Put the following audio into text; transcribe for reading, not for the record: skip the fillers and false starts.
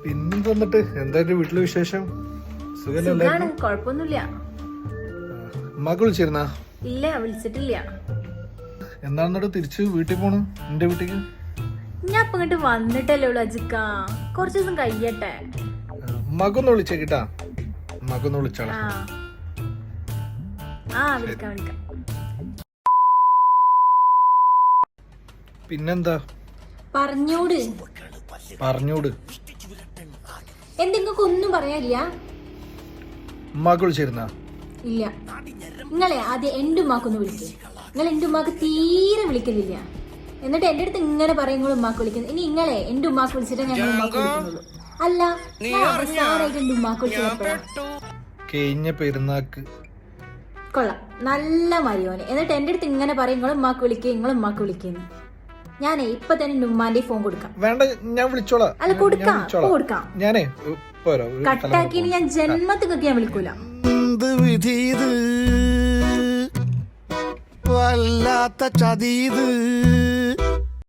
പിന്നെ വന്നിട്ട് എന്തായാലും വീട്ടിലെ വിശേഷം? സുഖല്ലേ? കൊഴപ്പൊന്നുമില്ല. ഉമ്മാക്ക് വിളിച്ചിരുന്നാ? ഇല്ല, വിളിച്ചിട്ടില്ല. എന്താണെന്നിട്ട് തിരിച്ച് വീട്ടിൽ പോണു? എന്റെ വീട്ടിക്ക് ഞാൻ ഇപ്പൊ ഇങ്ങോട്ട് വന്നിട്ടല്ലേ ഉള്ളു അജിക്ക. കുറച്ചു ദിവസം കഴിയട്ടെ. ഉമ്മാക്കൊന്ന് വിളിച്ചേക്കിട്ടാ. ഉമ്മാക്കൊന്ന് വിളിച്ചോളാം. വിളിക്കാം. പിന്നെന്താ? പറഞ്ഞോട്. എന്തെങ്കിലും ഒന്നും പറയാനില്ല? ഉമ്മാക്ക് വിളിച്ചിരുന്നാ? ഇല്ല. നിങ്ങളെ ആദ്യം എന്റെ ഉമ്മാക്കൊന്ന് വിളിക്കേ. നിങ്ങൾ എന്റെ ഉമ്മാക്ക് തീരെ വിളിക്കലില്ല. എന്നിട്ട് എന്റെ അടുത്ത് ഇങ്ങനെ പറയുമ്പോൾ ഉമ്മാക്ക് വിളിക്കുന്നു. ഇനി നിങ്ങളെ എന്റെ ഉമ്മാക്ക് വിളിച്ചിട്ടേ ഞങ്ങൾ ഉമ്മാക്ക് വിളിക്കുന്നുള്ളൂ. അല്ല, അവസാനമായിട്ട് എന്റെ ഉമ്മാക്ക് വിളിച്ചപ്പോഴാ കഴിഞ്ഞ പെരുന്നാക്ക്. കൊള്ളാം, നല്ല മരിയോനെ. എന്നിട്ട് എന്റെ അടുത്ത് ഇങ്ങനെ പറയും നിങ്ങൾ ഉമ്മാക്ക് വിളിക്കുക, നിങ്ങൾ ഉമ്മാക്ക് വിളിക്കുന്നു. ഞാനേ ഇപ്പൊ തന്നെ എന്റെ ഉമ്മാന്റെ ഫോൺ കൊടുക്കാം. വേണ്ട, ഞാൻ വിളിച്ചോളാം. അല്ല, കൊടുക്കാം. ഞാനേ കട്ടാക്കി ഞാൻ ജന്മത്തിക്കൊക്കെ ഞാൻ വിളിക്കൂല. വല്ലാത്ത ചതീത്